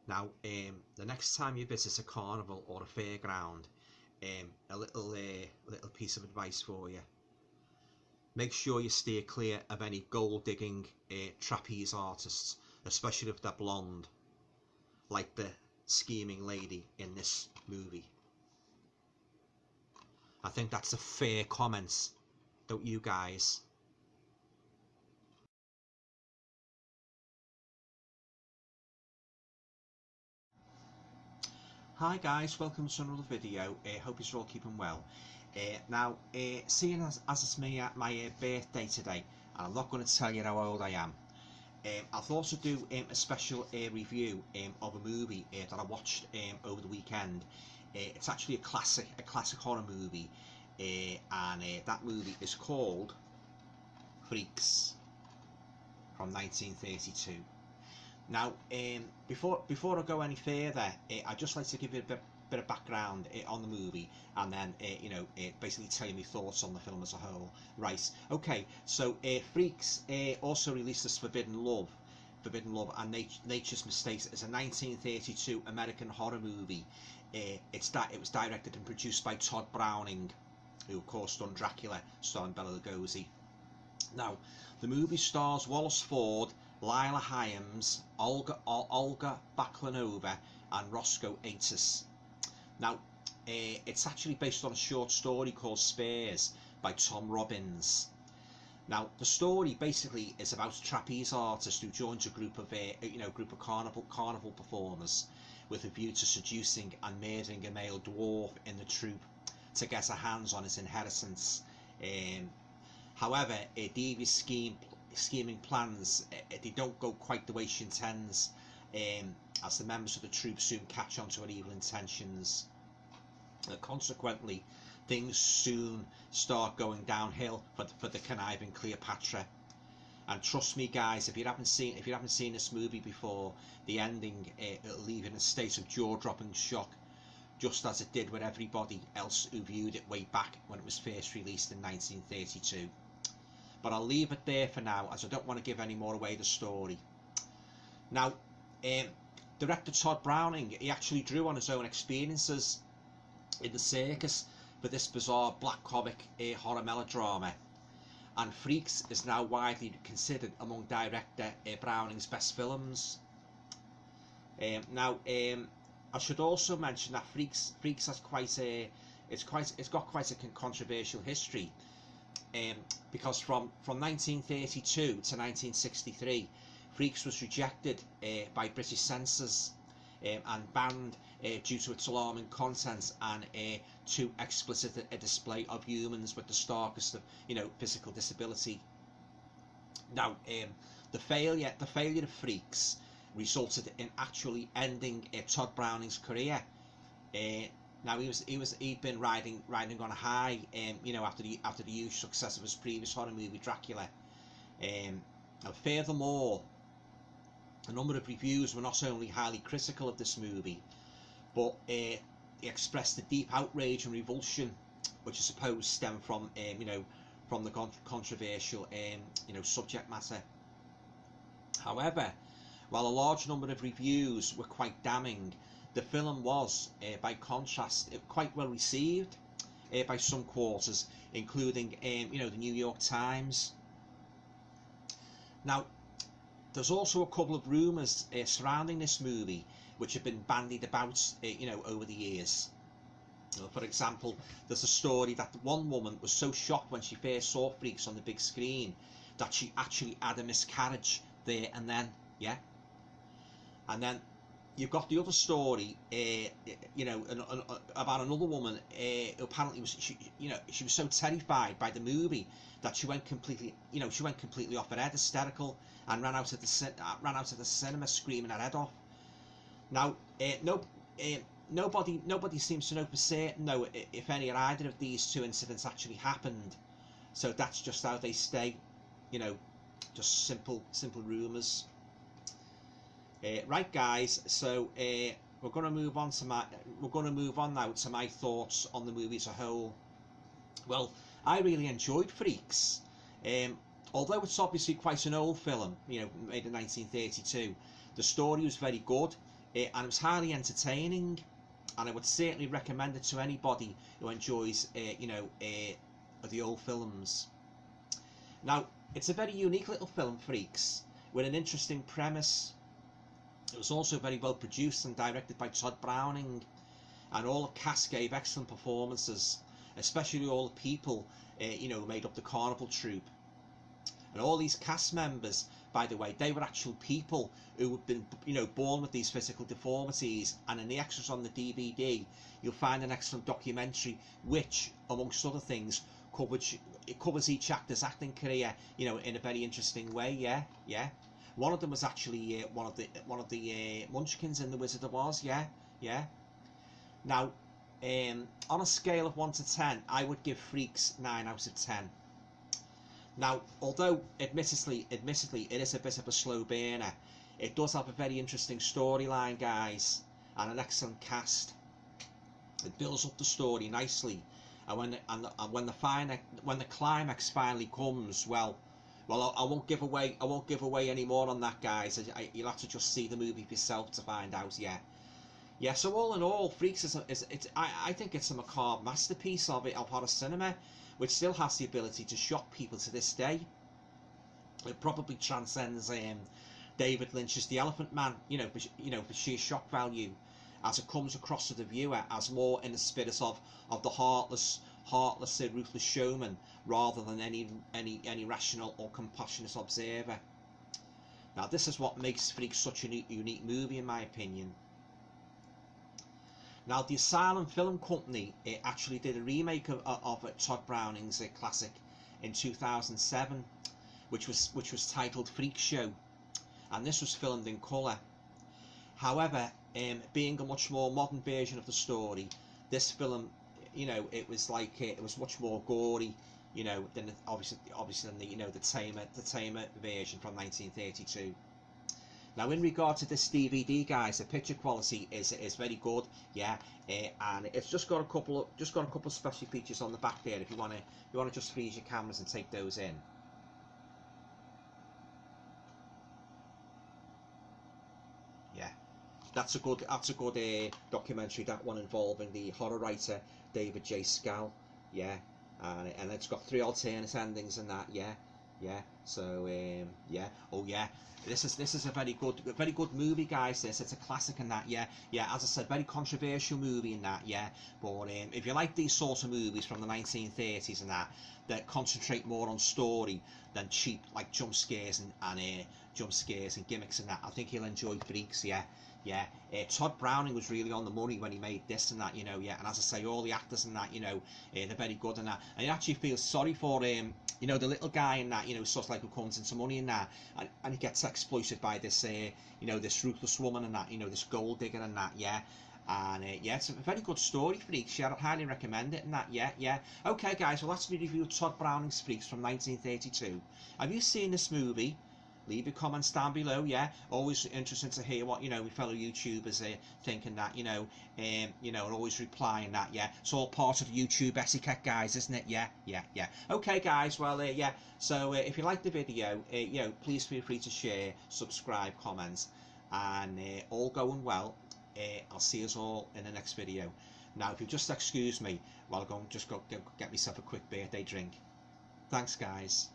Now, the next time you visit a carnival or a fairground, a little piece of advice for you: make sure you steer clear of any gold digging trapeze artists, especially if they're blonde, like the scheming lady in this movie. I think that's a fair comment, don't you guys? Hi guys, welcome to another video. Hope you're all keeping well. Seeing as it's my birthday today, and I'm not going to tell you how old I am, I thought to do a special review of a movie that I watched over the weekend. It's actually a classic horror movie, and that movie is called Freaks from 1932. Now, before I go any further, I'd just like to give you a bit of background on the movie, and then basically tell you my thoughts on the film as a whole. Right, okay, so Freaks, also released as Forbidden Love and Nature's Mistakes, is a 1932 American horror movie. It was directed and produced by Todd Browning, who of course done Dracula, starring Bela Lugosi. Now, the movie stars Wallace Ford, Lila Hyams, Olga Baklanova, and Roscoe Atis. Now, it's actually based on a short story called Spares by Tom Robbins. Now, the story basically is about a trapeze artist who joins a group of carnival performers with a view to seducing and murdering a male dwarf in the troupe to get her hands on his inheritance. However, devious scheming plans, they don't go quite the way she intends, as the members of the troupe soon catch on to her evil intentions. Consequently, things soon start going downhill for the conniving Cleopatra. And trust me, guys, if you haven't seen this movie before, the ending it'll leave you in a state of jaw-dropping shock, just as it did with everybody else who viewed it way back when it was first released in 1932. But I'll leave it there for now, as I don't want to give any more away the story. Now, director Todd Browning, he actually drew on his own experiences in the circus for this bizarre black comic horror melodrama, and Freaks is now widely considered among director Browning's best films. I should also mention that Freaks has it's got quite a controversial history. Because from 1932 to 1963, Freaks was rejected by British censors and banned due to its alarming content and too explicit a display of humans with the starkest of physical disability. Now, the failure of Freaks resulted in actually ending Todd Browning's career. Now he'd been riding on a high, after the huge success of his previous horror movie Dracula. And furthermore, a number of reviews were not only highly critical of this movie, but they expressed a deep outrage and revulsion, which I suppose stemmed from from the controversial subject matter. However, while a large number of reviews were quite damning, the film was, by contrast, quite well received by some quarters, including the New York Times. Now, there's also a couple of rumours surrounding this movie which have been bandied about over the years. For example, there's a story that one woman was so shocked when she first saw Freaks on the big screen that she actually had a miscarriage there and then. Yeah. And then you've got the other story, about another woman who apparently she was so terrified by the movie that she went completely off her head, hysterical, and ran out of the cinema screaming her head off. Now, nobody seems to know for certain though if any or either of these two incidents actually happened. So that's just how they stay, just simple rumours. Right, guys. So we're going to move on now to my thoughts on the movie as a whole. Well, I really enjoyed Freaks. Although it's obviously quite an old film, made in 1932, the story was very good. and it was highly entertaining, and I would certainly recommend it to anybody who enjoys the old films. Now, it's a very unique little film, Freaks, with an interesting premise. It was also very well produced and directed by Todd Browning, and all the cast gave excellent performances, especially all the people who made up the Carnival Troupe. And all these cast members, by the way, they were actual people who had been born with these physical deformities. And in the extras on the DVD, you'll find an excellent documentary which, amongst other things, covers each actor's acting career in a very interesting way. Yeah. One of them was actually one of the Munchkins in The Wizard of Oz. Yeah. Now, on a scale of 1 to 10, I would give Freaks 9 out of 10. Now, although admittedly it is a bit of a slow burner, it does have a very interesting storyline, guys, and an excellent cast. It builds up the story nicely, and when the climax finally comes, well, I won't give away any more on that, guys. You'll have to just see the movie for yourself to find out. Yeah. So all in all, Freaks I think it's a macabre masterpiece of horror cinema, which still has the ability to shock people to this day. It probably transcends David Lynch's The Elephant Man, for sheer shock value, as it comes across to the viewer as more in the spirit of the heartless, ruthless showman, rather than any rational or compassionate observer. Now, this is what makes Freaks such a unique movie, in my opinion. Now, the Asylum Film Company actually did a remake of Todd Browning's classic in 2007, which was titled Freak Show, and this was filmed in colour. However, being a much more modern version of the story, this film, it was much more gory, than obviously than the tamer version from 1932. Now, in regard to this DVD, guys, the picture quality is very good, and it's just got a couple of special features on the back there. If you want to just freeze your cameras and take those in. Yeah, that's a good documentary. That one involving the horror writer David J. Skal. Yeah, and it's got 3 alternate endings and that. Yeah. So oh yeah, this is a very good movie, guys. It's a classic and that. Yeah. As I said, very controversial movie in that. Yeah, but if you like these sorts of movies from the 1930s and that concentrate more on story than cheap jump scares and gimmicks and that, I think you'll enjoy Freaks. Yeah. Todd Browning was really on the money when he made this and that, and as I say, all the actors and that, they're very good and that, and you actually feel sorry for the little guy in that, sort of who comes into money in that, and he gets exploited by this this ruthless woman and that, this gold digger and that. And it's a very good story, Freaks. I'd highly recommend it and that. Yeah. Okay, guys, well, that's me review of Todd Browning's Freaks from 1932. Have you seen this movie? Leave your comments down below. Always interesting to hear what my fellow YouTubers think and that, and always replying that. It's all part of YouTube etiquette, guys, isn't it? Yeah. Okay, guys, well, so if you like the video, please feel free to share, subscribe, comment, and all going well. I'll see us all in the next video. Now, if you just excuse me while I go get myself a quick birthday drink. Thanks, guys.